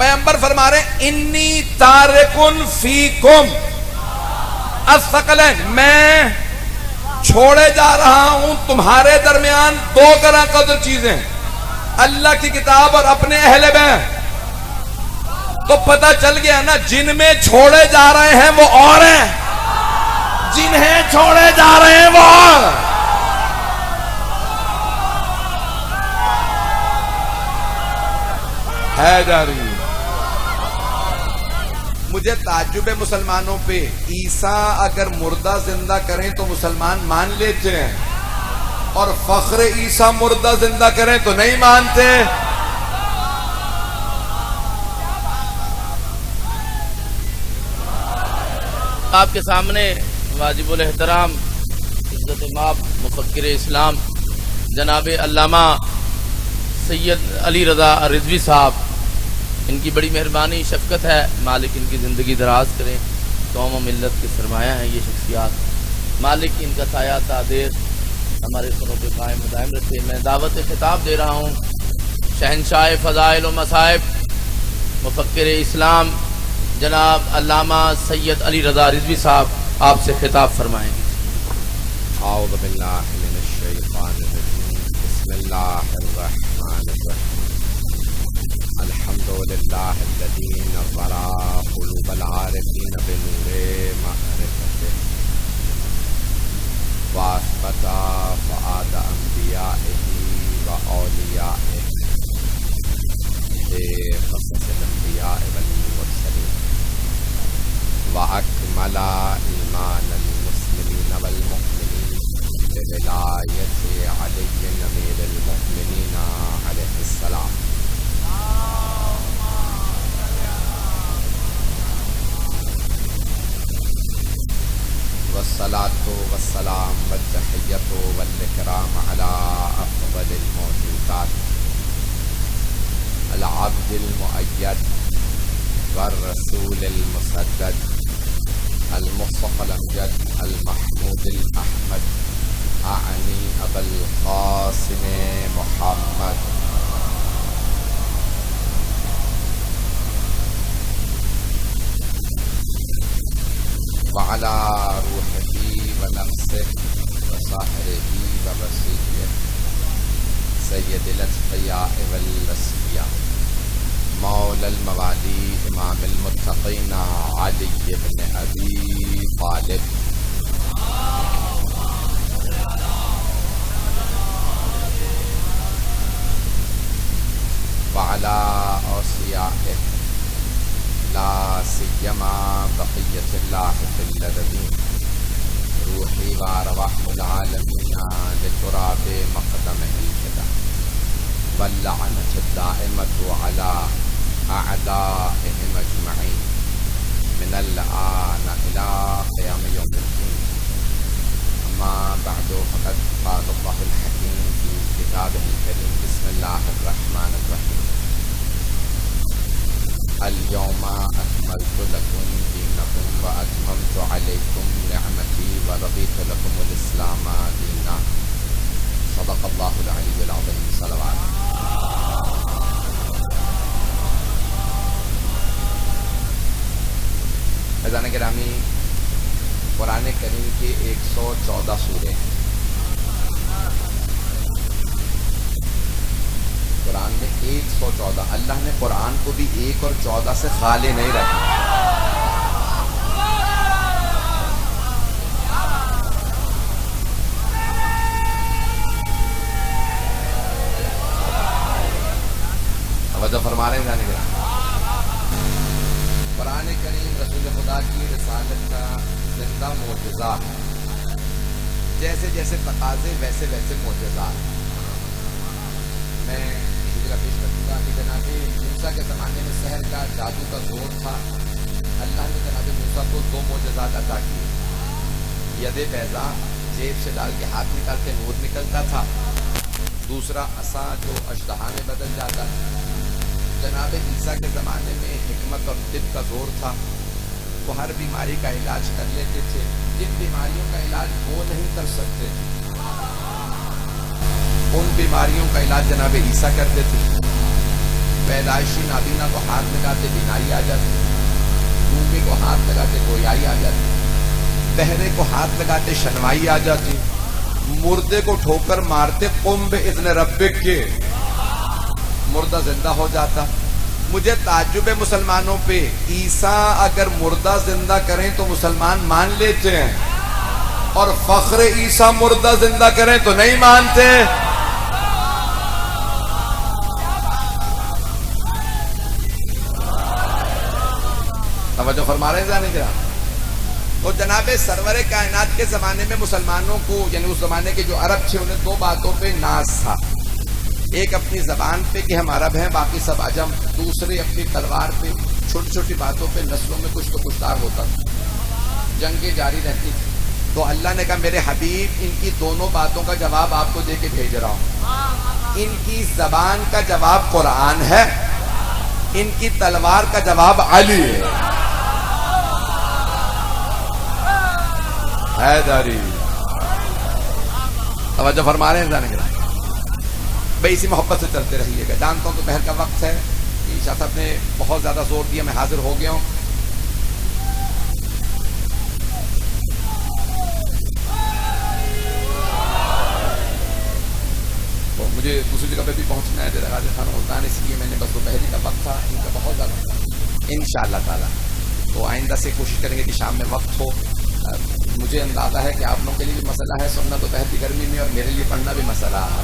پیغمبر فرما رہے ہیں انی تارکن فیکم الثقلین، میں چھوڑے جا رہا ہوں تمہارے درمیان دو گراں قدر چیزیں، اللہ کی کتاب اور اپنے اہل بیت۔ تو پتہ چل گیا نا، جن میں چھوڑے جا رہے ہیں وہ اور ہیں، جنہیں چھوڑے جا رہے ہیں وہ اور ہے جاری۔ مجھے تعجب ہے مسلمانوں پہ، عیسیٰ اگر مردہ زندہ کریں تو مسلمان مان لیتے ہیں، اور فخر عیسیٰ مردہ زندہ کریں تو نہیں مانتے۔ آپ کے سامنے واجب الاحترام عزت مآب مفکر اسلام جناب علامہ سید علی رضا رضوی صاحب، ان کی بڑی مہربانی شفقت ہے، مالک ان کی زندگی دراز کریں، قوم و ملت کے سرمایہ ہیں یہ شخصیات، مالک ان کا سایہ تعدیر ہمارے سروں پہ قائم و دائم رکھے۔ میں دعوت خطاب دے رہا ہوں شہنشاہ فضائل و مصائب مفکر اسلام جناب علامہ سید علی رضا رضوی صاحب آپ سے خطاب فرمائیں گے۔ اعوذ باللہ من الشیطان الرجیم، بسم اللہ الرحمن الرحیم، الحمد للہ الذی نور قلوب العارفین بنور معرفتہ واثبت فؤاد انبیائہ و اولیائہ بقصص الانبیاء والمرسلین وأكمل إيمان المسلمين والمؤمنين بولاية علي أمير المؤمنين عليه السلام، والصلاة والسلام والتحية والإكرام على أفضل الموجودات العبد المؤيد والرسول المسدد المصطفى الأمجد المحمود الأحمد، أعني أبا القاسم محمد وعلى روحه ونفسه وصاحره ووصيه سيد الأتقياء والأصفياء مولى الموالي امام المتقين علي بن ابي طالب وعلى اوصيائه لا سيما بقية الله في الذين روحي وارواح العالمين لتراب مقدمه الفدا، واللعنة الدائمة على أعدائهم أجمعين من الآن إلى قيام يوم الدين. أما بعد فقد قال الله الحكيم في كتابه الكريم، بسم الله الرحمن الرحيم، اليوم أكملت لكم دينكم وأتممت عليكم نعمتي ورضيت لكم الإسلام دينا. صدق الله العلي العظيم. صلوات. فیضان گرامی، قرآن کریم کے 114 سورے ہیں۔ قرآن میں 114، اللہ نے قرآن کو بھی 1 اور 14 سے خالی نہیں رکھا۔ توجہ فرما رہے ہیں جانے گرامی، قرآن کریم رسول خدا کی رسالت کا زندہ معجزہ ہے، جیسے جیسے تقاضے ویسے ویسے معجزات۔ میں پیش کروں گا کہ جناب موسیٰ کے زمانے میں سحر کا جادو کا زور تھا، اللہ نے جناب موسیٰ کو 2 معجزات عطا کیے، ید بیضا جیب سے ڈال کے ہاتھ نکالتے نور نکلتا تھا، دوسرا عصا جو اژدہا میں بدل جاتا تھا۔ جناب عیسیٰ کے زمانے میں حکمت اور طب کا زور تھا، وہ ہر بیماری کا علاج کر لیتے تھے، جن بیماریوں کا علاج وہ نہیں کر سکتے ان بیماریوں کا علاج جناب عیسیٰ کرتے تھے۔ پیدائشی نابینا کو ہاتھ لگاتے بینائی آ جاتی، گونگے کو ہاتھ لگاتے گویائی آ جاتی، بہرے کو ہاتھ لگاتے شنوائی آ جاتی، مردے کو ٹھوکر مارتے قم باذن ربک کے مردہ زندہ ہو جاتا۔ مجھے تعجب ہے مسلمانوں پہ، عیسیٰ اگر مردہ زندہ کریں تو مسلمان مان لیتے ہیں، اور فخر عیسیٰ مردہ زندہ کریں تو نہیں مانتے۔ توجہ فرما رہے ہیں جانے کیا؟ تو جناب سرور کائنات کے زمانے میں مسلمانوں کو، یعنی اس زمانے کے جو عرب تھے، انہیں دو باتوں پہ ناز تھا۔ ایک اپنی زبان پہ کہ ہم عرب ہیں باقی سب عجم، دوسرے اپنی تلوار پہ، چھوٹی چھوٹی باتوں پہ نسلوں میں کچھ تو کچھ ہوتا تھا، جنگیں جاری رہتی تھی۔ تو اللہ نے کہا میرے حبیب ان کی دونوں باتوں کا جواب آپ کو دے کے بھیج رہا ہوں۔ ان کی زبان کا جواب قرآن ہے، ان کی تلوار کا جواب علی ہے۔ حیدری توجہ فرما رہے ہیں جانے کے بعد بھائی اسی محبت سے چلتے رہیے گا۔ جانتا ہوں دوپہر کا وقت ہے، شاہ صاحب نے بہت زیادہ زور دیا، میں حاضر ہو گیا ہوں۔ تو مجھے دوسری جگہ پہ بھی پہنچنا ہے، غازی خان ملتان، اس لیے میں نے بس دوپہر کا وقت تھا، ان کا بہت زیادہ انشاءاللہ تعالیٰ تو آئندہ سے کوشش کریں گے کہ شام میں وقت ہو۔ مجھے اندازہ ہے کہ آپ لوگوں کے لیے بھی مسئلہ ہے سننا دوپہر کی گرمی میں، اور میرے لیے پڑھنا بھی مسئلہ ہے،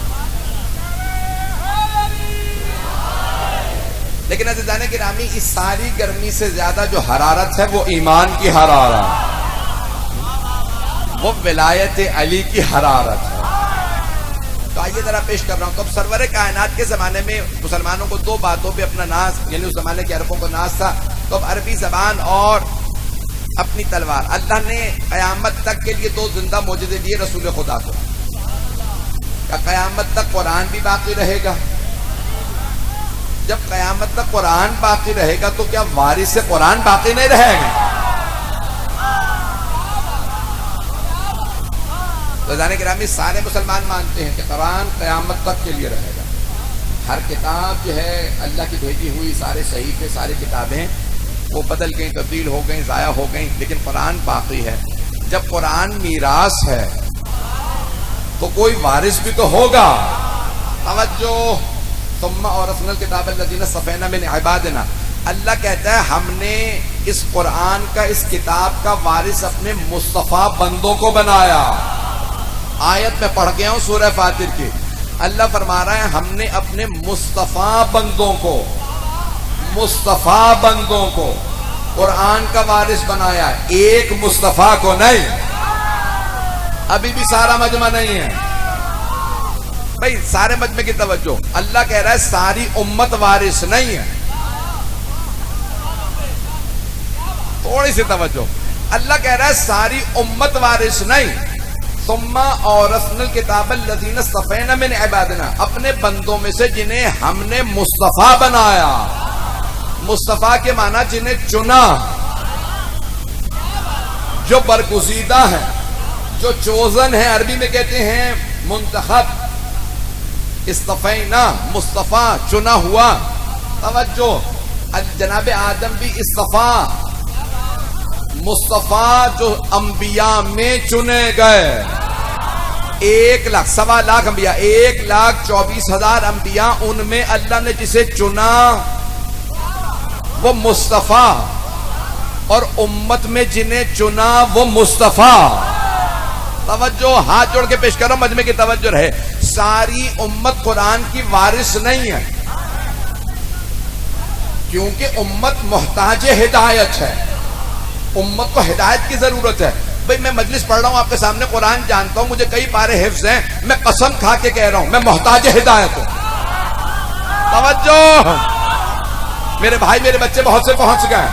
لیکن عزیزان گرامی اس ساری گرمی سے زیادہ جو حرارت ہے وہ ایمان کی حرارت، وہ ولایت علی کی حرارت ہے۔ تو آئیے ذرا پیش کر رہا ہوں۔ تو اب سرور کائنات کے زمانے میں مسلمانوں کو دو باتوں پہ اپنا ناز، یعنی اس زمانے کے عربوں کو ناز تھا۔ تو اب عربی زبان اور اپنی تلوار، اللہ نے قیامت تک کے لیے دو زندہ معجزے دیے رسول خدا کو، کہ قیامت تک قرآن بھی باقی رہے گا۔ جب قیامت تک قرآن باقی رہے گا تو کیا وارث سے قرآن باقی نہیں رہے گا؟ تو جانے گرامی سارے مسلمان مانتے ہیں کہ قرآن قیامت تک کے لیے رہے گا۔ ہر کتاب جو ہے اللہ کی بھیجی ہوئی، سارے صحیفے، ساری کتابیں وہ بدل گئیں، تبدیل ہو گئیں، ضائع ہو گئیں، لیکن قرآن باقی ہے۔ جب قرآن میراث ہے تو کوئی وارث بھی تو ہوگا۔ توجہ، ثم اورثنا الکتاب الذین اصطفینا من عبادنا، اللہ کہتا ہے ہم نے اس قرآن کا، اس کتاب کا وارث اپنے مصطفیٰ بندوں کو بنایا۔ آیت میں پڑھ گیا ہوں سورہ فاطر کی، اللہ فرما رہا ہے ہم نے اپنے مصطفیٰ بندوں کو، مصطفیٰ بندوں کو قرآن کا وارث بنایا، ایک مصطفیٰ کو نہیں۔ ابھی بھی سارا مجمع نہیں ہے بھائی، سارے مجمع کی توجہ، اللہ کہہ رہا ہے ساری امت وارث نہیں ہے، تھوڑی سی توجہ، اللہ کہہ رہا ہے ساری امت وارث نہیں۔ ثم اورثنا الکتاب الذین اصطفینا من عبادنا، اپنے بندوں میں سے جنہیں ہم نے مصطفیٰ بنایا۔ مصطفیٰ کے معنی جنہیں چنا، جو برگزیدہ ہے، جو چوزن ہے، عربی میں کہتے ہیں منتخب۔ اصطفینا مصطفیٰ، چنا ہوا۔ توجہ، جناب آدم بھی اصطفیٰ، مصطفیٰ جو انبیاء میں چنے گئے، 1,00,000 سوا لاکھ انبیاء، 1,24,000 انبیاء، ان میں اللہ نے جسے چنا وہ مصطفیٰ، اور امت میں جنہیں چنا وہ مصطفیٰ۔ توجہ، ہاتھ جوڑ کے پیش کرو، مجمع کی توجہ رہے، ساری امت قرآن کی وارث نہیں ہے، کیونکہ امت محتاج ہدایت ہے، امت کو ہدایت کی ضرورت ہے۔ بھئی میں مجلس پڑھ رہا ہوں آپ کے سامنے، قرآن جانتا ہوں، مجھے کئی پارے حفظ ہیں، میں قسم کھا کے کہہ رہا ہوں میں محتاج ہدایت ہوں۔ توجہ میرے بھائی، میرے بچے بہت سے پہنچ گئے،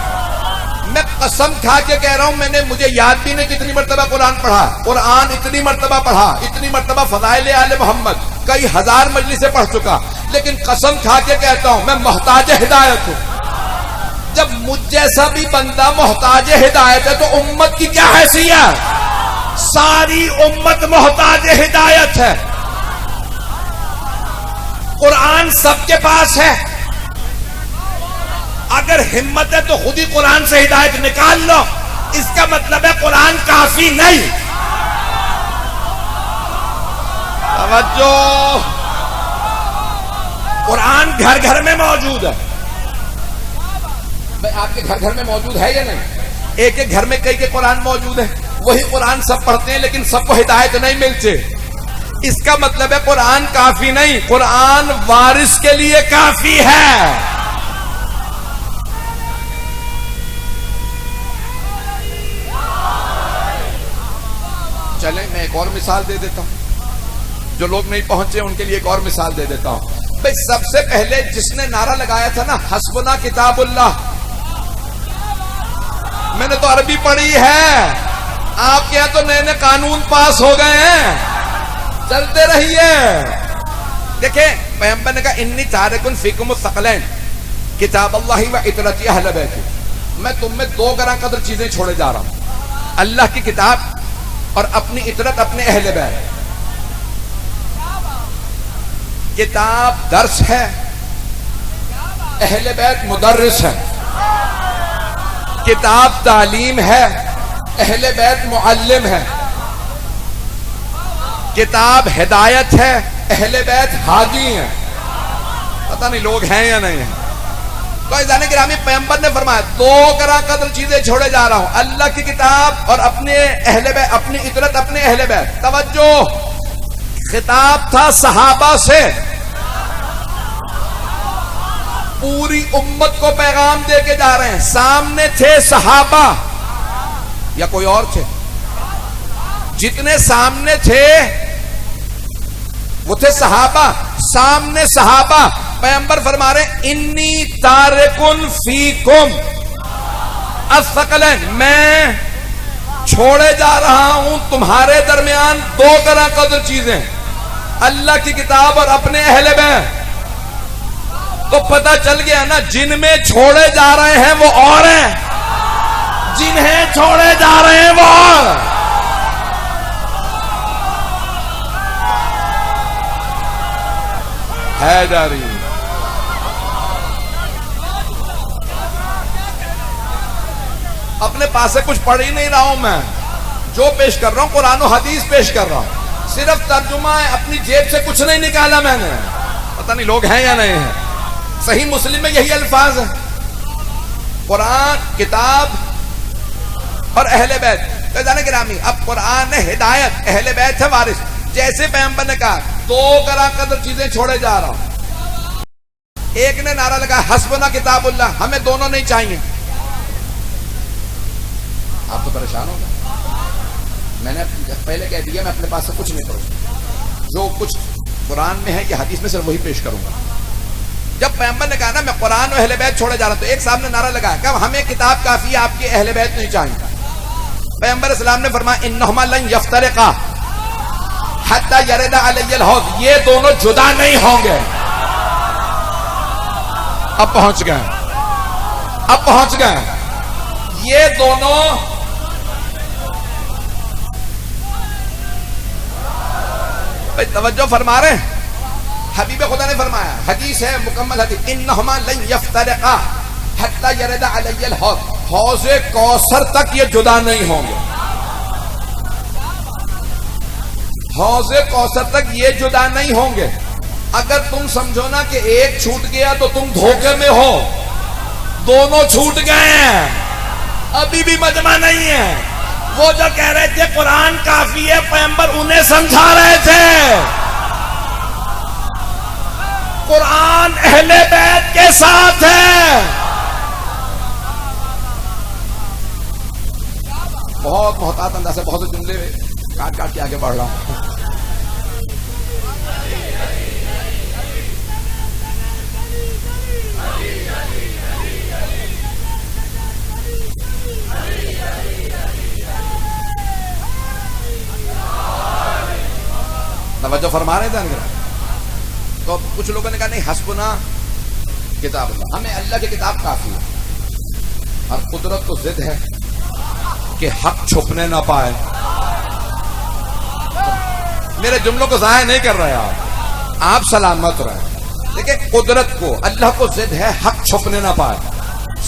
میں قسم کھا کے کہہ رہا ہوں، مجھے یاد بھی نہیں کتنی مرتبہ قرآن پڑھا، قرآن اتنی مرتبہ پڑھا، اتنی مرتبہ فضائل آل محمد کئی ہزار مجلسیں پڑھ چکا، لیکن قسم کھا کے کہتا ہوں میں محتاج ہدایت ہوں۔ جب مجھ جیسا بھی بندہ محتاج ہدایت ہے تو امت کی کیا حیثیت؟ ساری امت محتاج ہدایت ہے۔ قرآن سب کے پاس ہے، اگر ہمت ہے تو خود ہی قرآن سے ہدایت نکال لو. اس کا مطلب ہے قرآن کافی نہیں. توجہ, قرآن گھر گھر میں موجود ہے. بھائی آپ کے گھر گھر میں موجود ہے یا نہیں؟ ایک ایک گھر میں کئی کے قرآن موجود ہے. وہی قرآن سب پڑھتے ہیں لیکن سب کو ہدایت نہیں ملتے. اس کا مطلب ہے قرآن کافی نہیں, قرآن وارث کے لیے کافی ہے. چلیں میں ایک اور مثال دے دیتا ہوں, جو لوگ نہیں پہنچے ان کے لیے ایک اور مثال دے دیتا ہوں. بھئی سب سے پہلے جس نے نعرہ لگایا تھا نا حسبنا کتاب اللہ, میں نے تو عربی پڑھی ہے, آپ کے یہاں تو نئے نئے قانون پاس ہو گئے ہیں, چلتے رہیے. دیکھیں پیغمبر نے کہا انی تارکن فیکم الثقلین کتاب اللہ و اطرتی اہل بیت, میں تم میں دو گراں قدر چیزیں چھوڑے جا رہا ہوں, اللہ کی کتاب اور اپنی اطرت اپنے اہل بیت. کتاب درس ہے, اہل بیت مدرس ہے. کتاب تعلیم ہے, اہل بیت معلم ہے. کتاب ہدایت ہے, اہل بیت حاجی ہیں. پتہ نہیں لوگ ہیں یا نہیں ہیں. تو عزیزان گرامی پیغمبر نے فرمایا دو گراں قدر چیزیں چھوڑے جا رہا ہوں, اللہ کی کتاب اور اپنے اہل بیت, اپنی اطرت اپنے اہل بیت. توجہ, خطاب تھا صحابہ سے, پوری امت کو پیغام دے کے جا رہے ہیں. سامنے تھے صحابہ یا کوئی اور تھے؟ جتنے سامنے تھے وہ تھے صحابہ. سامنے صحابہ, پیغمبر فرما رہے ہیں انی تارکن فیکم الثقلین, میں چھوڑے جا رہا ہوں تمہارے درمیان دو گراں قدر چیزیں, اللہ کی کتاب اور اپنے اہل بیت. تو پتہ چل گیا نا جن میں چھوڑے جا رہے ہیں وہ اور ہیں, جنہیں چھوڑے جا رہے ہیں وہ اور. ہے جاری. اپنے پاس سے کچھ پڑھ ہی نہیں رہا ہوں میں, جو پیش کر رہا ہوں قرآن و حدیث پیش کر رہا ہوں. صرف ترجمہ ہے, اپنی جیب سے کچھ نہیں نکالا میں نے. پتہ نہیں لوگ ہیں یا نہیں ہیں. صحیح مسلم میں یہی الفاظ ہیں, قرآن, کتاب اور اہل بیت. عزیزان گرامی اب قرآن ہے ہدایت, اہل بیت ہے وارث. جیسے پیغمبر نے کہا دو گراں قدر چیزیں چھوڑے جا رہا ہوں. ایک نے نعرہ لگا حسبنا کتاب اللہ, ہمیں دونوں نہیں چاہیے. آپ تو پریشان ہو گئے. میں نے پہلے کہہ دیا میں اپنے پاس سے کچھ نہیں کروں, جو کچھ قرآن میں ہے یہ حدیث میں صرف وہی پیش کروں گا. جب پیغمبر نے کہا نا میں قرآن و اہل بیت چھوڑے جا رہا ہوں, تو ایک صاحب نے نعرہ لگایا کہ ہمیں کتاب کافی ہے, آپ کے اہل بیت نہیں چاہیے. پیغمبر اسلام نے فرمایا انہما لن یفترقا حتی یرد علی الحوض, یہ دونوں جدا نہیں ہوں گے. اب پہنچ گئے, اب پہنچ گئے. یہ دونوں بھائی توجہ فرما رہے ہیں. حبیب خدا نے فرمایا, حدیث ہے مکمل حدیث, انہما لن یفترقا حتی یرد علی الحوض, حوض کوثر تک یہ جدا نہیں ہوں گے. حوض کوثر تک یہ جدا نہیں ہوں گے. اگر تم سمجھو نا کہ ایک چھوٹ گیا تو تم دھوکے میں ہو, دونوں چھوٹ گئے ہیں, ابھی بھی مجمع نہیں ہے. وہ جو کہہ رہے تھے قرآن کافی ہے, پیغمبر انہیں سمجھا رہے تھے قرآن اہل بیت کے ساتھ ہے. بہت محتاط انداز سے بہت سے جملے کاٹ کاٹ کے آگے بڑھ رہا ہوں. توجہ فرما رہے تھے. تو کچھ لوگوں نے کہا نہیں حسبنا کتاب اللہ, ہمیں اللہ کی کتاب کافی ہے. اور قدرت تو ضد ہے کہ حق چھپنے نہ پائے. میرے جملوں کو ضائع نہیں کر رہے آپ سلامت رہے. دیکھیں قدرت کو, اللہ کو ضد ہے حق چھپنے نہ پائے.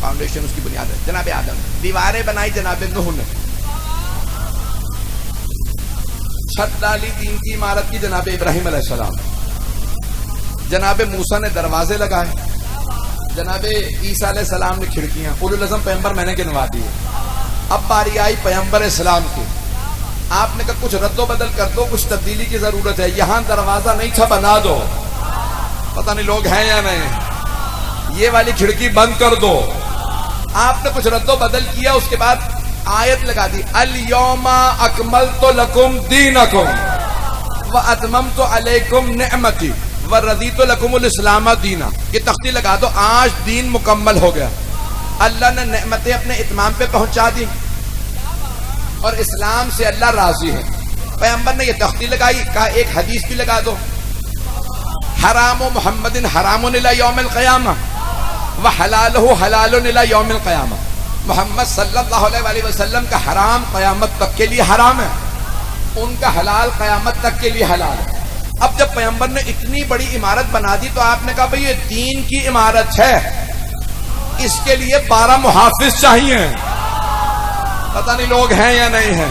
فاؤنڈیشن اس کی بنیاد ہے جناب آدم. دیواریں بنائی جناب نوح نے, چھت ڈالی دین کی عمارت کی جناب ابراہیم علیہ السلام, جناب موسیٰ نے دروازے لگائے, جناب عیسیٰ علیہ السلام نے کھڑکیاں. اولو العزم پیغمبر میں نے گنوا دیے. اب باری آئی پیغمبر اسلام کی, آپ نے کہا کچھ رد و بدل کر دو, کچھ تبدیلی کی ضرورت ہے, یہاں دروازہ نہیں تھا بنا دو. پتہ نہیں لوگ ہیں یا نہیں, یہ والی کھڑکی بند کر دو. آپ نے کچھ رد و بدل کیا, اس کے بعد آیت لگا دی الیوم اکملت لکم دینکم واتممت علیکم نعمتی ورضیت لکم الاسلام دینا. یہ تختی لگا دو, آج دین مکمل ہو گیا. اللہ نے نعمتیں اپنے اتمام پہ پہنچا دی اور اسلام سے اللہ راضی ہے. پیغمبر نے یہ تختی لگائی, کہا ایک حدیث بھی لگا دو, حرام محمد حرام الی یوم القیامہ وحلالہ حلال الی یوم القیامہ. محمد صلی اللہ علیہ وسلم کا حرام قیامت تک کے لیے حرام ہے, ان کا حلال قیامت تک کے لیے حلال ہے. اب جب پیغمبر نے اتنی بڑی عمارت بنا دی تو آپ نے کہا بھئی یہ دین کی عمارت ہے, اس کے لیے 12 محافظ چاہیے. پتہ نہیں لوگ ہیں یا نہیں ہیں,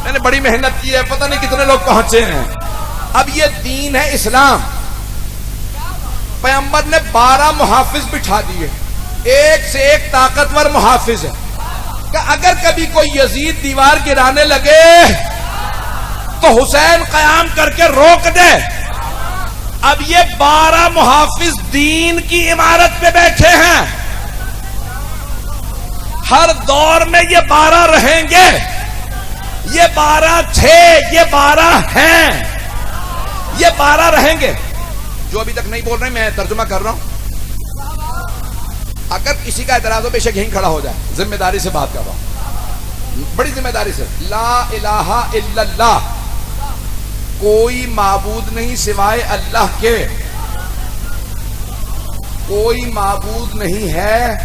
میں نے بڑی محنت کی ہے, پتہ نہیں کتنے لوگ پہنچے ہیں. اب یہ دین ہے اسلام, پیغمبر نے 12 محافظ بٹھا دیے, ایک سے ایک طاقتور محافظ ہے کہ اگر کبھی کوئی یزید دیوار گرانے لگے تو حسین قیام کر کے روک دے. اب یہ 12 محافظ دین کی عمارت پہ بیٹھے ہیں, ہر دور میں یہ 12 رہیں گے. یہ 12 تھے, یہ 12 ہیں, یہ 12 رہیں گے. جو ابھی تک نہیں بول رہے میں ترجمہ کر رہا ہوں, اگر کسی کا اعتراض ہو بے شک یہیں کھڑا ہو جائے, ذمہ داری سے بات کر رہا ہوں, بڑی ذمہ داری سے. لا الہ الا اللہ, کوئی معبود نہیں سوائے اللہ کے, کوئی معبود نہیں ہے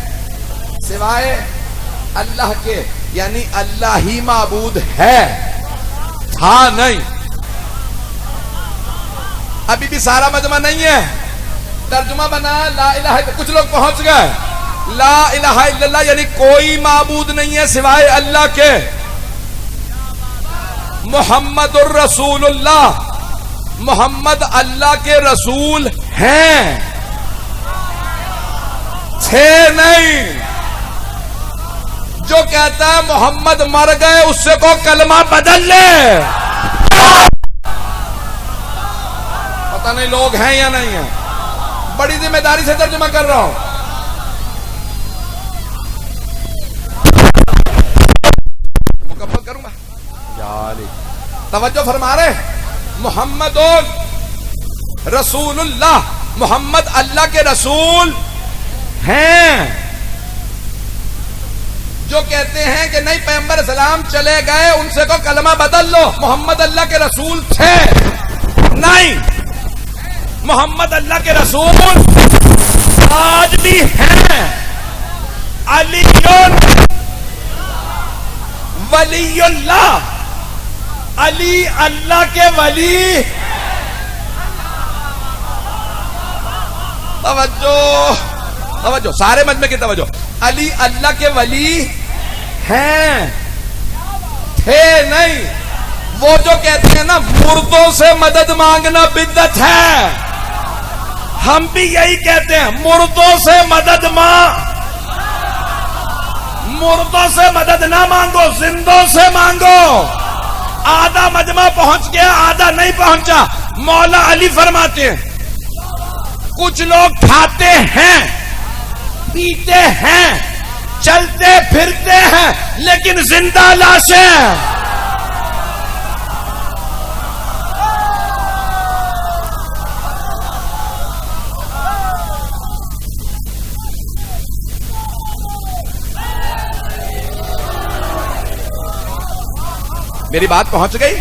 سوائے اللہ کے, یعنی اللہ ہی معبود ہے, تھا نہیں. ابھی بھی سارا مجمع نہیں ہے, ترجمہ بنا لا الہ الا, کچھ لوگ پہنچ گئے. لا الہ الا اللہ یعنی کوئی معبود نہیں ہے سوائے اللہ کے. محمد الرسول اللہ, محمد اللہ کے رسول ہیں, تھے نہیں. جو کہتا ہے محمد مر گئے اس سے کو کلمہ بدل لے. پتہ نہیں لوگ ہیں یا نہیں ہیں, بڑی ذمہ داری سے ترجمہ کر رہا ہوں. مکمل کروں گا, توجہ فرما رہے. محمد رسول اللہ, محمد اللہ کے رسول ہیں. جو کہتے ہیں کہ نہیں پیغمبر اسلام چلے گئے ان سے کو کلمہ بدل لو, محمد اللہ کے رسول تھے نہیں, محمد اللہ کے رسول آج بھی ہیں. علی ولی اللہ, علی اللہ کے ولی. توجہ توجہ, سارے مجمع کی توجہ. علی اللہ کے ولی ہیں, تھے نہیں. وہ جو کہتے ہیں نا مردوں سے مدد مانگنا بدعت ہے, ہم بھی یہی کہتے ہیں مردوں سے مدد مردوں سے مدد نہ مانگو, زندوں سے مانگو. آدھا مجمع پہنچ گیا, آدھا نہیں پہنچا. مولا علی فرماتے ہیں کچھ لوگ کھاتے ہیں, پیتے ہیں, چلتے پھرتے ہیں, لیکن زندہ لاشیں. میری بات پہنچ گئی.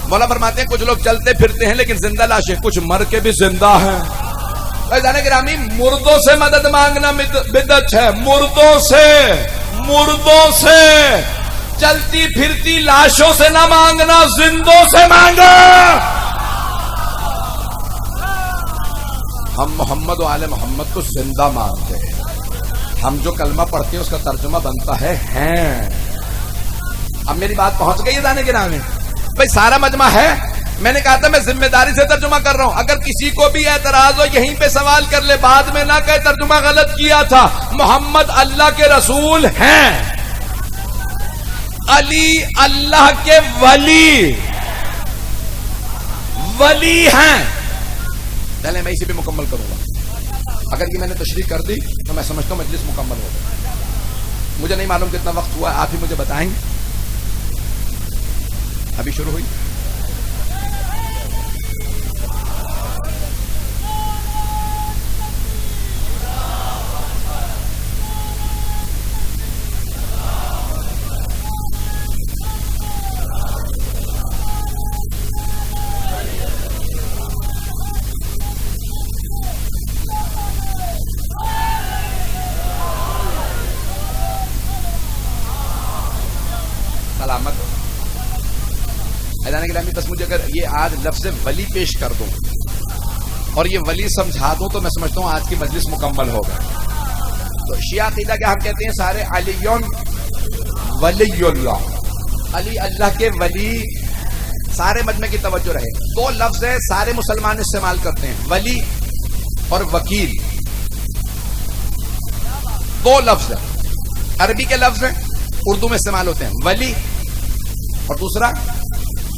مولا فرماتے ہیں کچھ لوگ چلتے پھرتے ہیں لیکن زندہ لاشیں, کچھ مر کے بھی زندہ ہیں. جانے گرامی, مردوں سے مدد مانگنا بدعت ہے, مردوں سے چلتی پھرتی لاشوں سے نہ مانگنا, زندوں سے مانگو. ہم محمد و آل محمد کو زندہ مانتے ہیں. ہم جو کلمہ پڑھتے ہیں اس کا ترجمہ بنتا ہے ہیں. اب میری بات پہنچ گئی ہے دانے کے نام میں؟ بھائی سارا مجمع ہے. میں نے کہا تھا میں ذمہ داری سے ترجمہ کر رہا ہوں. اگر کسی کو بھی اعتراض ہو یہیں پہ سوال کر لے, بعد میں نہ کہے ترجمہ غلط کیا تھا. محمد اللہ کے رسول ہیں, علی اللہ کے ولی ہیں. پہلے میں اسی پہ مکمل کروں گا. اگر یہ میں نے تشریح کر دی تو میں سمجھتا ہوں مجلس مکمل ہو گئی. مجھے نہیں معلوم کتنا وقت ہوا, آپ ہی مجھے بتائیں. ابھی شروع ہوئی. سلامت حیران گرامی. بس مجھے اگر یہ آج لفظ ولی پیش کر دوں اور یہ ولی سمجھا دوں تو میں سمجھتا ہوں آج کی مجلس مکمل ہوگا. تو شیعہ عقیدہ کیا ہم کہتے ہیں سارے علیون ولی اللہ, علی اللہ کے ولی. سارے مجمع کی توجہ رہے, دو لفظ ہے سارے مسلمان استعمال کرتے ہیں, ولی اور وکیل. دو لفظ ہے, عربی کے لفظ ہیں, اردو میں استعمال ہوتے ہیں, ولی اور دوسرا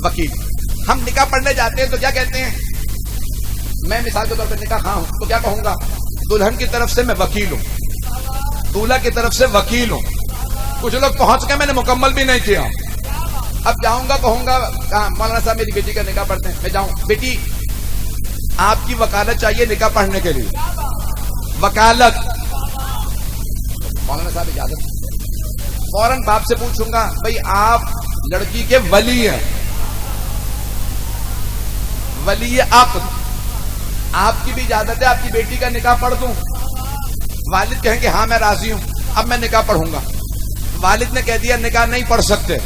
وکیل. ہم نکاح پڑھنے جاتے ہیں تو کیا کہتے ہیں؟ میں مثال کے طور پر نکاح خواہ ہوں تو کیا کہوں گا؟ دلہن کی طرف سے میں وکیل ہوں, دولہا کی طرف سے وکیل ہوں. کچھ لوگ پہنچ کے میں نے مکمل بھی نہیں کیا. اب جاؤں گا کہوں گا مولانا صاحب میری بیٹی کا نکاح پڑھتے ہیں. میں جاؤں, بیٹی آپ کی وکالت چاہیے نکاح پڑھنے کے لیے, وکالت. مولانا صاحب اجازت. فوراً باپ سے پوچھوں گا بھائی آپ لڑکی کے ولی ہیں, ولی عقد, آپ کی بھی اجازت ہے آپ کی بیٹی کا نکاح پڑھ دوں؟ والد کہیں گے ہاں میں راضی ہوں, اب میں نکاح پڑھوں گا. والد نے کہہ دیا نکاح نہیں پڑھ سکتے.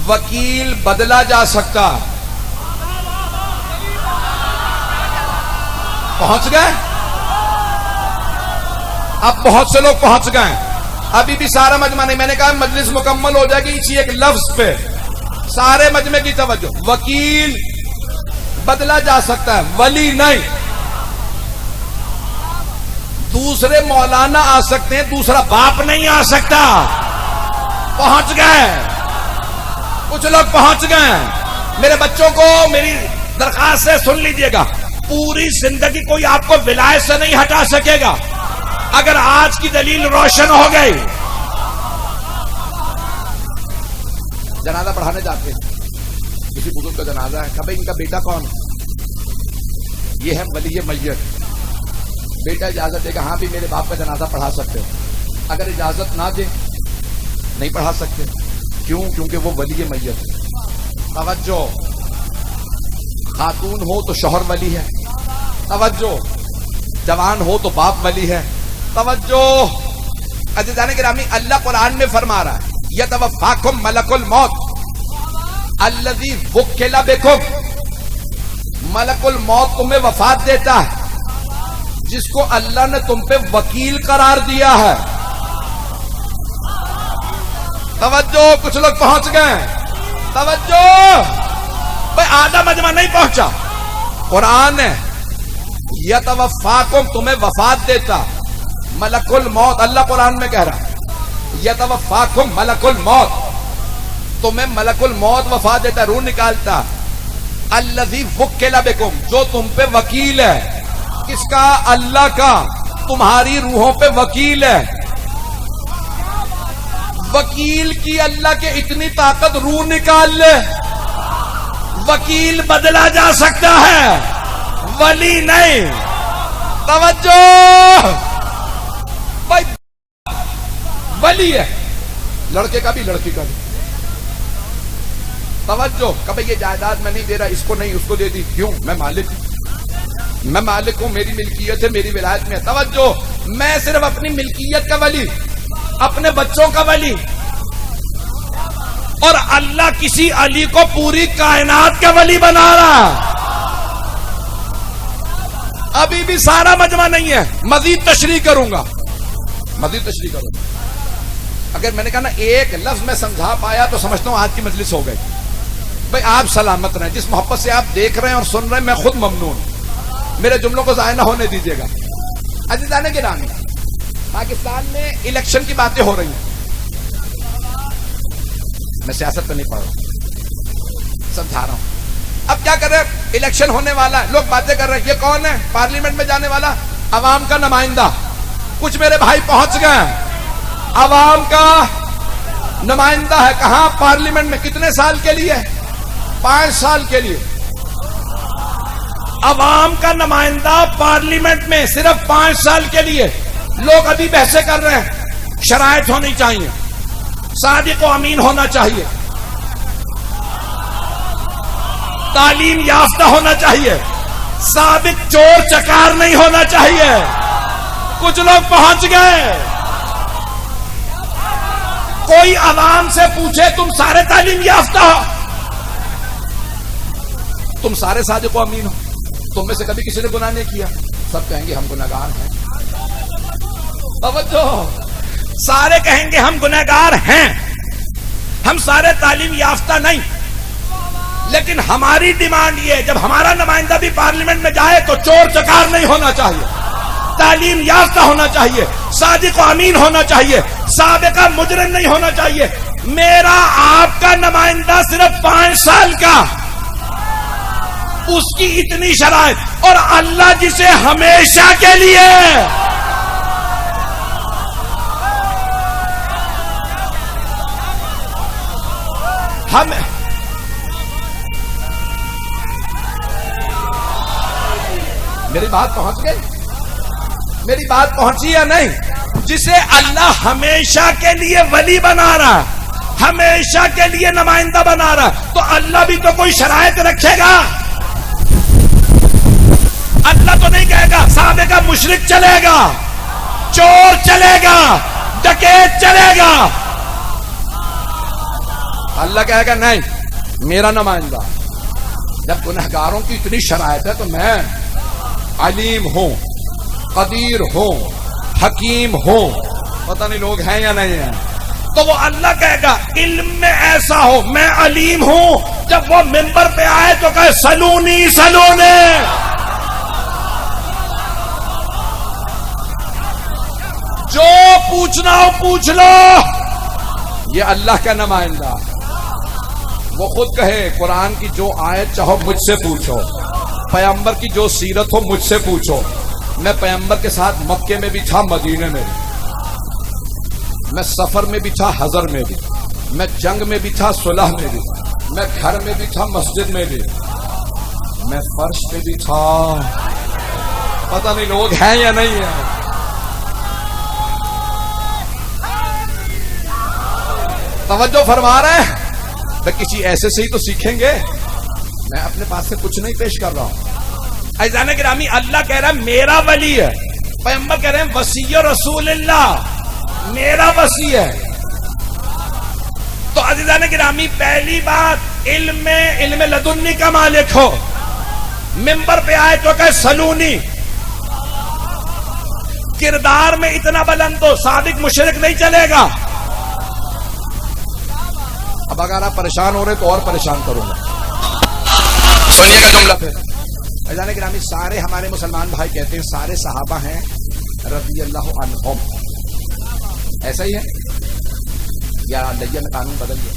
وکیل بدلا جا سکتا. پہنچ گئے؟ اب بہت سے لوگ پہنچ گئے, ابھی بھی سارا مجمع نہیں. میں نے کہا مجلس مکمل ہو جائے گی اسی ایک لفظ پہ. سارے مجمع کی توجہ. وکیل بدلا جا سکتا ہے, ولی نہیں. دوسرے مولانا آ سکتے ہیں, دوسرا باپ نہیں آ سکتا. پہنچ گئے, کچھ لوگ پہنچ گئے. میرے بچوں کو میری درخواست سے سن لیجئے گا, پوری زندگی کوئی آپ کو ولایت سے نہیں ہٹا سکے گا. اگر آج کی دلیل روشن ہو گئی. جنازہ پڑھانے جاتے ہیں, کسی بزرگ کا جنازہ ہے, کہ ان کا بیٹا کون ہے؟ یہ ہے ولی میت. بیٹا اجازت دے گا ہاں بھی میرے باپ کا جنازہ پڑھا سکتے ہو. اگر اجازت نہ دے نہیں پڑھا سکتے. کیوں؟ کیونکہ وہ ولی میت ہے. توجہ, خاتون ہو تو شوہر ولی ہے. توجہ, جوان ہو تو باپ ولی ہے. توجہ عزیزان گرامی, اللہ قرآن میں فرما رہا ہے یتوفاکم ملک الموت الذی وکل بکم. ملک الموت تمہیں وفات دیتا ہے جس کو اللہ نے تم پہ وکیل قرار دیا ہے. توجہ, کچھ لوگ پہنچ گئے. توجہ, بھائی آدھا مجمع نہیں پہنچا. قرآن ہے یتوفاکم, تمہیں وفات دیتا ملک الموت. اللہ قرآن میں کہہ رہا ہے یتوفاکم ملک الموت, تمہیں ملک الموت وفات دیتا, روح نکالتا. الذی وکل بکم, جو تم پہ وکیل ہے. کس کا؟ اللہ کا. تمہاری روحوں پہ وکیل ہے. وکیل کی اللہ کے اتنی طاقت, روح نکال لے. وکیل بدلا جا سکتا ہے, ولی نہیں. توجہ, بھائی ولی ہے, لڑکے کا بھی لڑکی کا بھی. توجہ, کبھی یہ جائیداد میں نہیں دے رہا, اس کو نہیں اس کو دے دی. کیوں؟ میں مالک ہوں, میں مالک ہوں, میری ملکیت ہے, میری ولایت میں. توجہ, میں صرف اپنی ملکیت کا ولی, اپنے بچوں کا ولی, اور اللہ کسی علی کو پوری کائنات کا ولی بنا رہا. ابھی بھی سارا مجمع نہیں ہے، مزید تشریح کروں گا، مزید تشریح کروں گا۔ اگر میں نے کہا نا ایک لفظ میں سمجھا پایا تو سمجھتا ہوں آج کی مجلس ہو گئی۔ بھائی آپ سلامت رہیں، جس محبت سے آپ دیکھ رہے ہیں اور سن رہے ہیں میں خود ممنون ہوں، میرے جملوں کو ضائع نہ ہونے دیجیے گا۔ عزیزان گرامی، پاکستان میں الیکشن کی باتیں ہو رہی ہیں، میں سیاست پہ نہیں پڑھ رہا، سمجھا رہا ہوں۔ اب کیا کر رہے ہیں، الیکشن ہونے والا ہے، لوگ باتیں کر رہے ہیں، یہ کون ہے؟ پارلیمنٹ میں جانے والا عوام کا نمائندہ۔ کچھ میرے بھائی پہنچ گئے ہیں، عوام کا نمائندہ ہے، کہاں؟ پارلیمنٹ میں۔ کتنے سال کے لیے؟ 5 سال کے لیے۔ عوام کا نمائندہ پارلیمنٹ میں صرف 5 سال کے لیے۔ لوگ ابھی بحثیں کر رہے ہیں، شرائط ہونی چاہیے، صادق و امین ہونا چاہیے، تعلیم یافتہ ہونا چاہیے، سابق چور چکار نہیں ہونا چاہیے۔ کچھ لوگ پہنچ گئے۔ کوئی عوام سے پوچھے تم سارے تعلیم یافتہ ہو، تم سارے صادق و امین ہو، تم میں سے کبھی کسی نے گناہ نہیں کیا؟ سب کہیں گے ہم گناہگار ہیں۔ توجہ، سارے کہیں گے ہم گناہگار ہیں، ہم سارے تعلیم یافتہ نہیں، لیکن ہماری ڈیمانڈ یہ ہے جب ہمارا نمائندہ بھی پارلیمنٹ میں جائے تو چور چکار نہیں ہونا چاہیے، تعلیم یافتہ ہونا چاہیے، صادق و امین ہونا چاہیے، سابقہ مجرم نہیں ہونا چاہیے۔ میرا آپ کا نمائندہ صرف 5 سال کا، اس کی اتنی شرائط، اور اللہ جسے ہمیشہ کے لیے ہم میری بات پہنچ گئی؟ میری بات پہنچی یا نہیں؟ جسے اللہ ہمیشہ کے لیے ولی بنا رہا، ہمیشہ کے لیے نمائندہ بنا رہا، تو اللہ بھی تو کوئی شرائط رکھے گا۔ اللہ تو نہیں کہے گا سابقہ مشرک چلے گا، چور چلے گا، ڈکیت چلے گا۔ اللہ کہے گا نہیں، میرا نمائندہ۔ جب گنہگاروں کی اتنی شرائط ہے تو میں علیم ہوں، قدیر ہوں، حکیم ہوں، پتہ نہیں لوگ ہیں یا نہیں ہیں، تو وہ اللہ کہے گا علم میں ایسا ہو، میں علیم ہوں۔ جب وہ منبر پہ آئے تو کہے سلونی سلونے، جو پوچھنا ہو پوچھ لو۔ یہ اللہ کا نمائندہ، وہ خود کہے قرآن کی جو آیت چاہو مجھ سے پوچھو، پیغمبر کی جو سیرت ہو مجھ سے پوچھو۔ میں پیغمبر کے ساتھ مکے میں بھی تھا، مدینے میں بھی، میں سفر میں بھی تھا، حضر میں بھی، میں جنگ میں بھی تھا، صلح میں بھی، میں گھر میں بھی تھا، مسجد میں بھی، میں فرش پہ بھی تھا۔ پتہ نہیں لوگ ہیں یا نہیں ہیں۔ توجہ فرما رہے ہیں؟ کسی ایسے سے ہی تو سیکھیں گے، میں اپنے پاس سے کچھ نہیں پیش کر رہا ہوں۔ عزیزان گرامی، اللہ کہہ رہا ہے میرا ولی ہے، پیغمبر کہہ رہے ہیں وصی رسول اللہ، میرا وصی ہے۔ تو عزیزان گرامی، پہلی بات علم لدنی کا مالک ہو، منبر پہ آئے تو کہ سلونی، کردار میں اتنا بلند ہو، صادق مشرک نہیں چلے گا۔ اب اگر آپ پریشان ہو رہے تو اور پریشان کروں گا، سنیے گا جملہ پھر۔ عزیزان گرامی، سارے ہمارے مسلمان بھائی کہتے ہیں سارے صحابہ ہیں رضی اللہ عنہم، ایسا ہی ہے یا لیا میں قانون بدل گیا؟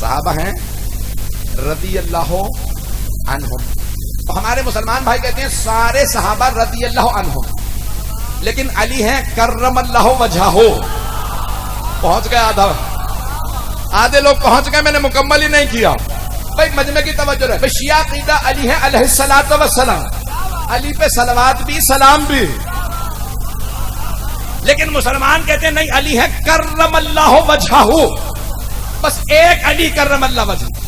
صحابہ ہیں رضی اللہ عنہم، تو ہمارے مسلمان بھائی کہتے ہیں سارے صحابہ رضی اللہ عنہم، لیکن علی ہیں کرم اللہ وجہہ۔ پہنچ گئے آدھے لوگ پہنچ گئے، میں نے مکمل ہی نہیں کیا۔ بھائی مجمع کی توجہ رہے، بھائی شیعہ عقیدہ علی ہے علیہ الصلوۃ والسلام، علی پہ صلوات بھی سلام بھی، لیکن مسلمان کہتے ہیں نہیں، علی ہے کرم اللہ وجہہ، بس ایک علی کرم اللہ وجہہ۔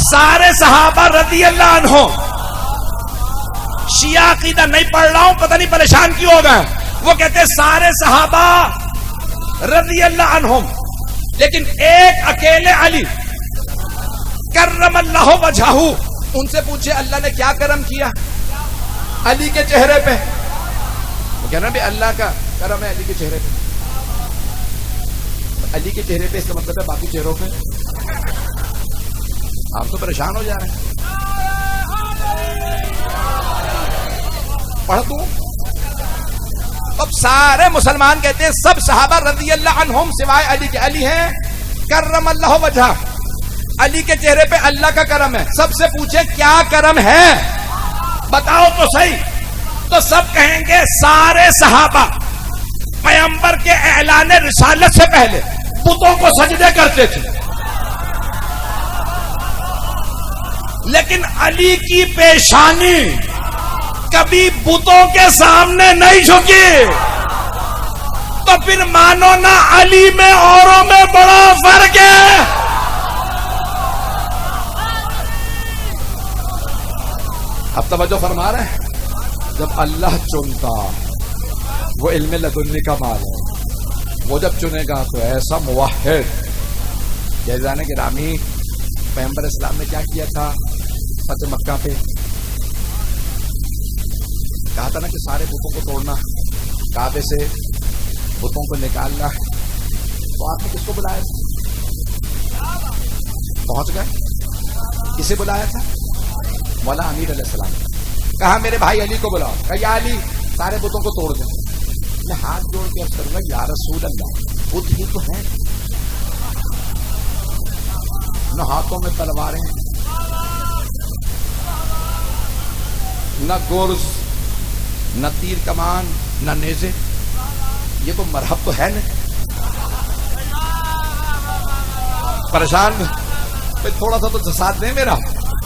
سارے صحابہ رضی اللہ عنہ، شیعہ عقیدہ نہیں پڑھ رہا ہوں، پتہ نہیں پریشان کیوں ہو گئے، وہ کہتے ہیں سارے صحابہ رضی اللہ عنہم، لیکن ایک اکیلے علی کرم اللہ وجہہ، ان سے پوچھے اللہ نے کیا کرم کیا علی کے چہرے پہ؟ وہ کہنا بھی اللہ کا کرم ہے علی کے چہرے پہ. علی کے چہرے پہ اس کا مطلب ہے باقی چہروں پہ. آپ تو پریشان ہو جا رہے ہیں. پڑھ دوں. اب سارے مسلمان کہتے ہیں سب صحابہ رضی اللہ عنہم سوائے علی کے. علی ہیں کرم اللہ وجہ, علی کے چہرے پہ اللہ کا کرم ہے. سب سے پوچھے کیا کرم ہے بتاؤ تو صحیح, تو سب کہیں گے سارے صحابہ پیغمبر کے اعلان رسالت سے پہلے بتوں کو سجدے کرتے تھے, لیکن علی کی پیشانی کبھی بتوں کے سامنے نہیں جھکی. تو پھر مانو نا علی میں اوروں میں بڑا فرق ہے. اب توجہ فرما رہے ہیں, جب اللہ چنتا وہ علم لدنی کا مال ہے, وہ جب چنے گا تو ایسا موحد. جیزان گرامی پیغمبر اسلام نے کیا کیا تھا فتح مکہ پہ؟ کہا تھا نا کہ سارے بتوں کو توڑنا, کعبے سے بتوں کو نکالنا. تو آپ نے کس کو بلایا تھا؟ پہنچ گئے. کسے بلایا تھا؟ مولا امیر علیہ السلام. کہا میرے بھائی علی کو بلاؤ. کہا یا علی سارے بتوں کو توڑ دیں. میں ہاتھ جوڑ کے عرض کروں گا یا رسول اللہ, بت ہی تو ہیں, نہ ہاتھوں میں تلواریں, نہ گرز, نہ تیر کمان, نہ نیزے. یہ تو مرحب تو ہے نہیں. پریشان تھوڑا سا تو ساتھ دیں میرا.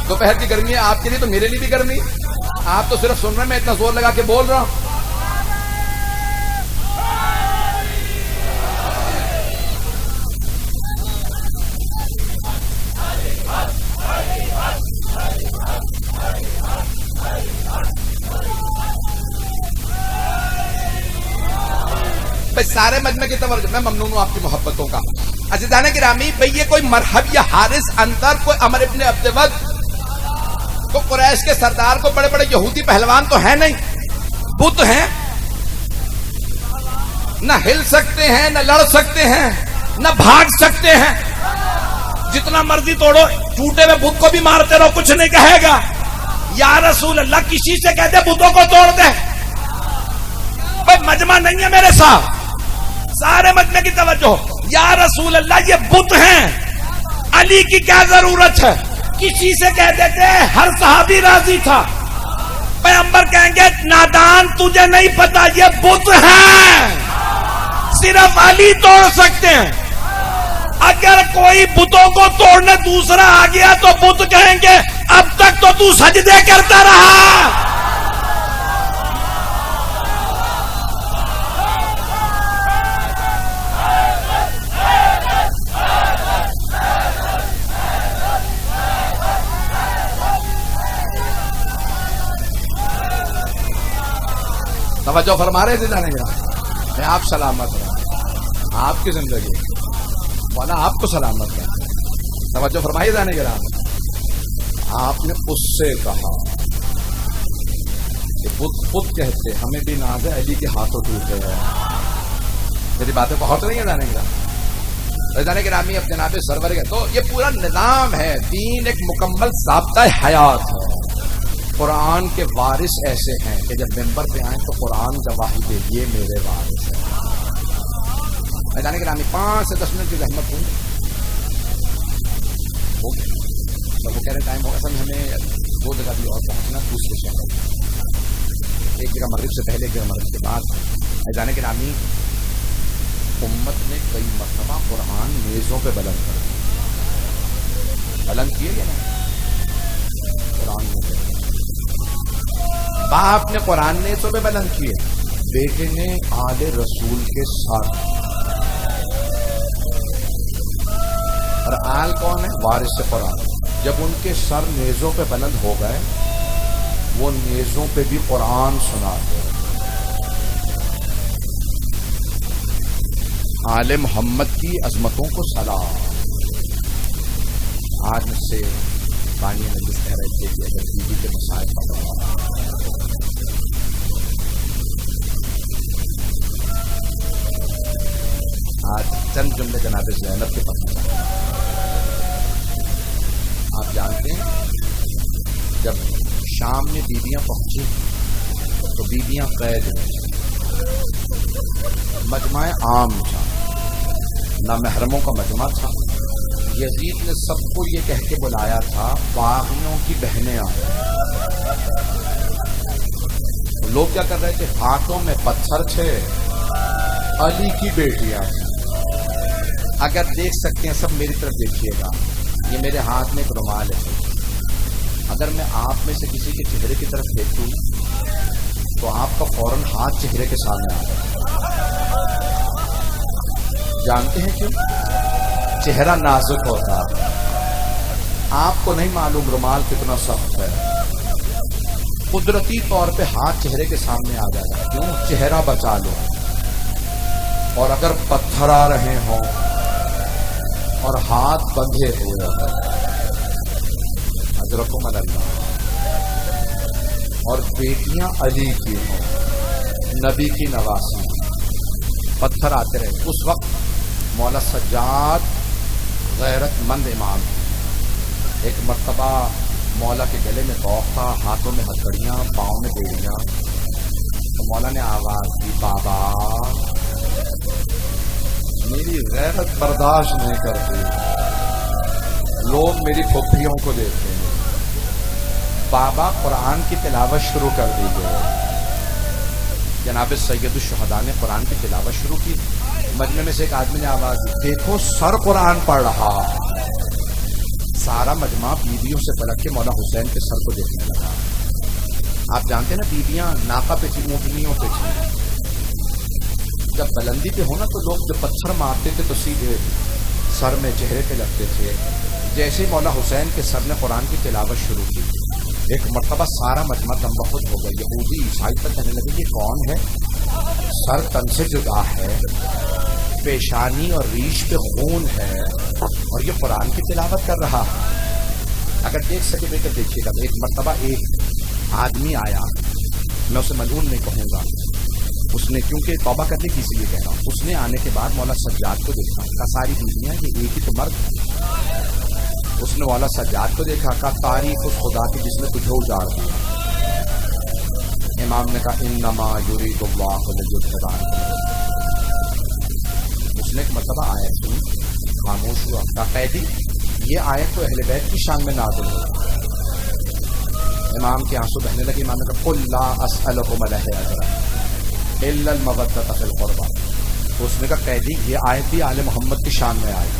دوپہر کی گرمی ہے آپ کے لیے, تو میرے لیے بھی گرمی. آپ تو صرف سن رہے ہیں, میں اتنا زور لگا کے بول رہا ہوں. سارے مجمع کی توجہ, میں ممنون ہوں آپ کی محبتوں کا. عزیزان گرامی, بھئی یہ کوئی مرحب یا حارث اندر کوئی عمر ابن عبد ود کو قریش کے سردار کو بڑے بڑے یہودی پہلوان تو ہیں نہیں, بت ہیں. نہ ہل سکتے ہیں, نہ لڑ سکتے ہیں, نہ بھاگ سکتے ہیں. جتنا مرضی توڑو, ٹوٹے ہوئے بت کو بھی مارتے رہو, کچھ نہیں کہے گا. یا رسول اللہ کسی سے کہتے بتوں کو توڑ دے. بھائی مجمع نہیں ہے میرے ساتھ, سارے مجمع کی توجہ. یا رسول اللہ یہ بت ہیں, علی کی کیا ضرورت ہے؟ کسی سے کہہ دیتے ہر صحابی راضی تھا. پیغمبر کہیں گے نادان تجھے نہیں پتا یہ بت ہیں, صرف علی توڑ سکتے ہیں. اگر کوئی بتوں کو توڑنے دوسرا آ گیا تو بت کہیں گے اب تک تو سجدے کرتا رہا. توجہ فرما رہے تھے جانے گا. میں آپ سلامت رہا, آپ کی زندگی مولا آپ کو سلامت رہا. توجہ فرمائیے جانے گا. آپ نے اس سے کہا کہ خود کہتے ہمیں بھی ناز ہے علی کے ہاتھوں ٹوٹے ہیں. میری باتیں بہت رہی ہیں جانے گا. جانے کے نامی اپنے جناب سرور کے, تو یہ پورا نظام ہے. دین ایک مکمل ضابطہ حیات ہے. قرآن کے وارث ایسے ہیں کہ جب ممبر پہ آئیں تو قرآن گواہی دے یہ میرے وارث ہیں. میں جانے کے نامی 5 سے 10 منٹ کی زحمت ہوں تو وہ کہہ رہے ٹائم ہوگا. اصل ہمیں 2 جگہ بھی اور پہنچنا, دوسرے شہر, ایک جگہ مغرب سے پہلے, ایک جگہ مغرب کے بعد. میں جانے کے نامی امت نے کئی مرتبہ قرآن میزوں پہ بلند کر بلند کیے گئے نا. قرآن میں باپ نے قرآن نے تو پہ بلند کیے, بیٹے نے آل رسول کے ساتھ. اور آل کون ہے؟ وارث قرآن. جب ان کے سر نیزوں پہ بلند ہو گئے, وہ نیزوں پہ بھی قرآن سناتے. آل محمد کی عظمتوں کو سلام. آج سے بانی مجلس کہہ رہے تھے کہ اگر بیوی کے مسائل کا آج چند جملے جناب زینب کے پاس آپ جانتے ہیں جب شام میں بیویاں پہنچی تو بیویاں قید میں، مجمع عام تھا، نہ محرموں کا مجمع تھا۔ یزید نے سب کو یہ کہہ کے بلایا تھا باغیوں کی بہنیں آئیں۔ لوگ کیا کر رہے تھے؟ ہاتھوں میں پتھر تھے، علی کی بیٹیاں تھیں۔ اگر دیکھ سکتے ہیں سب میری طرف دیکھیے گا، یہ میرے ہاتھ میں ایک رومال ہے، اگر میں آپ میں سے کسی کے چہرے کی طرف دیکھوں تو آپ کا فوراً ہاتھ چہرے کے سامنے آ جائے۔ جانتے ہیں کیوں؟ چہرہ نازک ہوتا، آپ کو نہیں معلوم رومال کتنا سخت ہے، قدرتی طور پہ ہاتھ چہرے کے سامنے آ جائے گا۔ کیوں؟ چہرہ بچا لو۔ اور اگر پتھر آ رہے ہوں اور ہاتھ بندھے ہوئے ہوں، اجرکم اللہ، اور بیٹیاں علی کی ہوں، نبی کی نواسی، پتھر آتے رہے۔ اس وقت مولا سجاد غیرت مند امام تھے۔ ایک مرتبہ مولا کے گلے میں طوق تھا، ہاتھوں میں ہتھکڑیاں، پاؤں میں بیڑیاں، تو مولا نے آواز دی، بابا میری غیرت برداشت نہیں کرتی، لوگ میری پھوپھیوں کو دیکھتے ہیں، بابا قرآن کی تلاوت شروع کر دیجیے۔ جناب سید الشہداء نے قرآن کی تلاوت شروع کی۔ مجمع میں سے ایک آدمی نے آواز دی، دیکھو سر قرآن پڑھ رہا۔ سارا مجمع بیویوں سے پلٹ کے مولا حسین کے سر کو دیکھنے لگا۔ آپ جانتے ہیں نا بیویاں ناقہ پہ تھی، اونٹنیوں پہ تھی، جب بلندی پہ ہونا تو لوگ جب پتھر مارتے تھے تو سیدھے سر میں چہرے پہ لگتے تھے۔ جیسے مولا حسین کے سر نے قرآن کی تلاوت شروع کی، ایک مرتبہ سارا مجمع دم بخود ہو گیا۔ یہودی عیسائی پر کہنے لگے یہ کون ہے؟ سر تن سے جدا ہے، پیشانی اور ریش پہ خون ہے، اور یہ قرآن کی تلاوت کر رہا ہے۔ اگر دیکھ سکے بے کر دیکھیے گا۔ ایک مرتبہ ایک آدمی آیا، میں اسے ملعون نہیں کہوں گا، اس نے کیونکہ توبہ کرنے کی اسی لیے کہہ رہا ہوں، اس نے آنے کے بعد مولا سجاد کو دیکھا، کہا ساری بیویاں یہ ایک ہی تو مرد ہے۔ اس نے مولا سجاد کو دیکھا، کہا تعریف اس خدا کی جس نے تجھے اجاڑ دیا۔ امام نے کہا انما یرید اللہ لیطہرکم۔ اس نے ایک مرتبہ آیت سنی، خاموش ہوا، کہا قیدی یہ آیت تو اہل بیت کی شان میں نازل ہوئی۔ امام کے آنسو بہنے لگے۔ امام نے کہا قل لا اسألکم علیہ اجرا الا المودۃ فی القربى۔ اس نے کہا قیدی یہ آیت بھی آل محمد کی شان میں آئی۔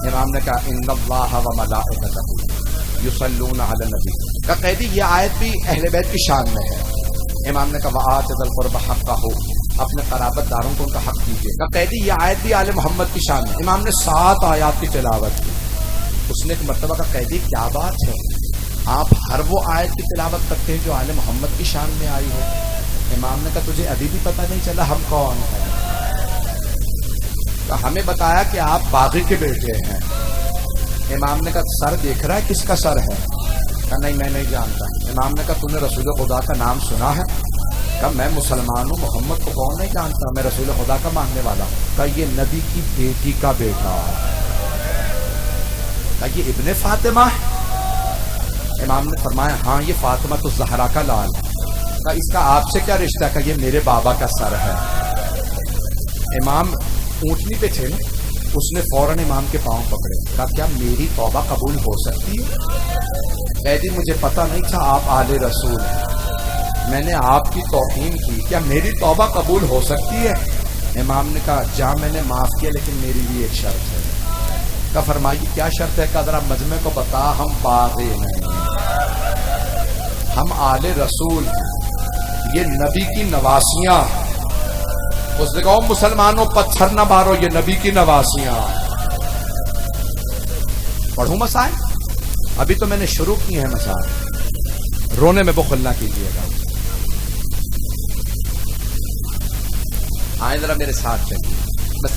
امام نے کہا ان اللہ وملائکتہ یصلون علی النبی۔ کہا قیدی یہ آیت بھی اہل بیت کی شان میں ہے۔ امام نے کہا وآت ذی القربى حقہ، اپنے قرابت داروں کو ان کا حق دیجیے۔ کہا قیدی یہ آیت بھی آل محمد کی شان میں۔ امام نے 7 آیات کی تلاوت کی۔ اس نے ایک مرتبہ کہا قیدی کیا بات ہے، آپ ہر وہ آیت کی تلاوت کرتے ہیں جو آل محمد کی شان میں آئی ہو۔ امام نے کہا تجھے ابھی بھی پتہ نہیں چلا ہم کون ہیں؟ کہا ہمیں بتایا کہ آپ باغی کے بیٹے ہیں۔ امام نے کہا سر دیکھ رہا ہے کس کا سر ہے؟ کہا نہیں میں نہیں جانتا۔ امام نے کہا تم نے رسول خدا کا نام سنا ہے؟ کہا میں مسلمان ہوں، محمد کو کون نہیں جانتا، میں رسول خدا کا ماننے والا ہوں۔ کہا یہ نبی کی بیٹی کا بیٹا ہے۔ کہا یہ ابن فاطمہ ہے؟ امام نے فرمایا ہاں یہ فاطمہ تو زہرا کا لال ہے۔ کہا اس کا آپ سے کیا رشتہ ہے؟ کہ یہ میرے بابا کا سر ہے۔ امام اونٹنی پہ تھے نا، اس نے فوراً امام کے پاؤں پکڑے، کہا کیا میری توبہ قبول ہو سکتی ہے؟ قیدی مجھے پتہ نہیں تھا آپ آل رسول ہیں، میں نے آپ کی توہین کی، کیا میری توبہ قبول ہو سکتی ہے؟ امام نے کہا جہاں میں نے معاف کیا لیکن میری بھی ایک شرط ہے۔ کہا فرمائیے کیا شرط ہے؟ کہا ذرا مجمع کو بتا ہم باغی نہیں، ہم آل رسول ہیں، یہ نبی کی نواسیاں۔ اس نے کہا مسلمانوں پتھر نہ مارو، یہ نبی کی نواسیاں۔ پڑھوں مسائل؟ ابھی تو میں نے شروع کی ہیں مسائل، رونے میں بخل نہ کیجیے گا۔ آئیں ذرا میرے ساتھ چلیے، بس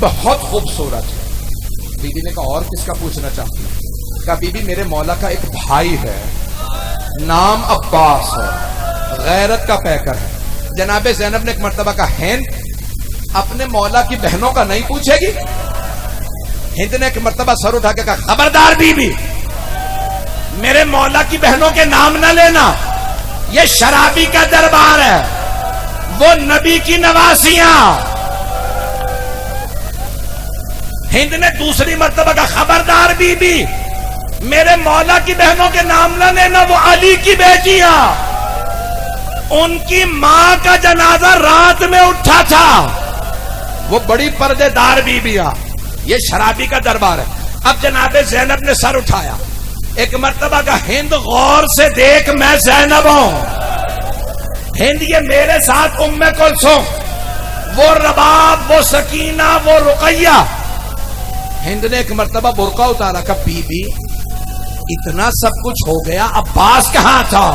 بہت خوبصورت ہے۔ بی بی نے کہا اور کس کا پوچھنا چاہتی ہے؟ کہا بی بی میرے مولا کا ایک بھائی ہے، نام عباس ہے، غیرت کا پیکر ہے۔ جناب زینب نے ایک مرتبہ کہا ہند اپنے مولا کی بہنوں کا نہیں پوچھے گی؟ ہند نے ایک مرتبہ سر اٹھا کے کہا خبردار بی بی، میرے مولا کی بہنوں کے نام نہ لینا، یہ شرابی کا دربار ہے، وہ نبی کی نواسیاں۔ ہند نے دوسری مرتبہ کہا خبردار بی بی، میرے مولا کی بہنوں کے نام نہ لینا، وہ علی کی بیٹیاں، ان کی ماں کا جنازہ رات میں اٹھا تھا، وہ بڑی پردے دار بیویاں، یہ شرابی کا دربار ہے۔ اب جناب زینب نے سر اٹھایا، ایک مرتبہ کا ہند غور سے دیکھ میں زینب ہوں، ہند یہ میرے ساتھ ام کلثوم، وہ رباب، وہ سکینہ، وہ رقیہ۔ ہند نے ایک مرتبہ برقع اتارا، کہ بی بی اتنا سب کچھ ہو گیا، عباس کہاں تھا؟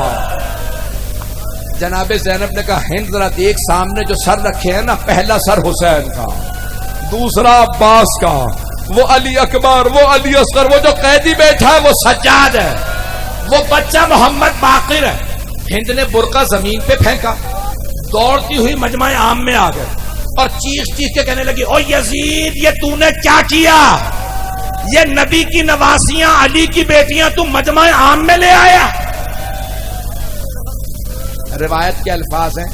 جناب زینب نے کہا ہند ذرا دیکھ سامنے جو سر رکھے ہیں نا، پہلا سر حسین کا، دوسرا عباس کا، وہ علی اکبر، وہ علی اصغر، وہ جو قیدی بیٹھا ہے وہ سجاد ہے، وہ بچہ محمد باقر ہے۔ ہند نے برقع زمین پہ پھینکا، دوڑتی ہوئی مجمع عام میں آ گئے اور چیخ چیخ کے کہنے لگی او یزید یہ تو نے کیا کیا؟ یہ نبی کی نواسیاں، علی کی بیٹیاں تو مجمع عام میں لے آیا۔ روایت کے الفاظ ہیں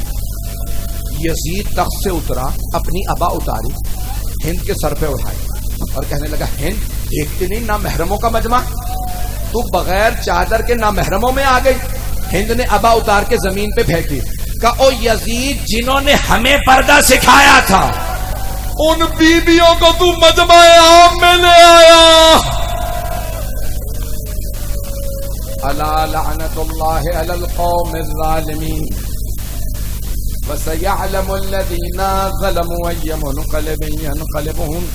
یزید تخت سے اترا، اپنی ابا اتاری، ہند کے سر پہ اٹھائی اور کہنے لگا ہند دیکھتی نہیں نامحرموں کا مجمع، تو بغیر چادر کے نامحرموں میں آ گئی۔ ہند نے ابا اتار کے زمین پہ پھینکی، کہا او یزید جنہوں نے ہمیں پردہ سکھایا تھا ان بیویوں کو تو مجمع عام میں لے آیا۔ الا لعنت اللہ علی القوم الظالمین وسيعلم الذين ظلموا أي منقلب ينقلبون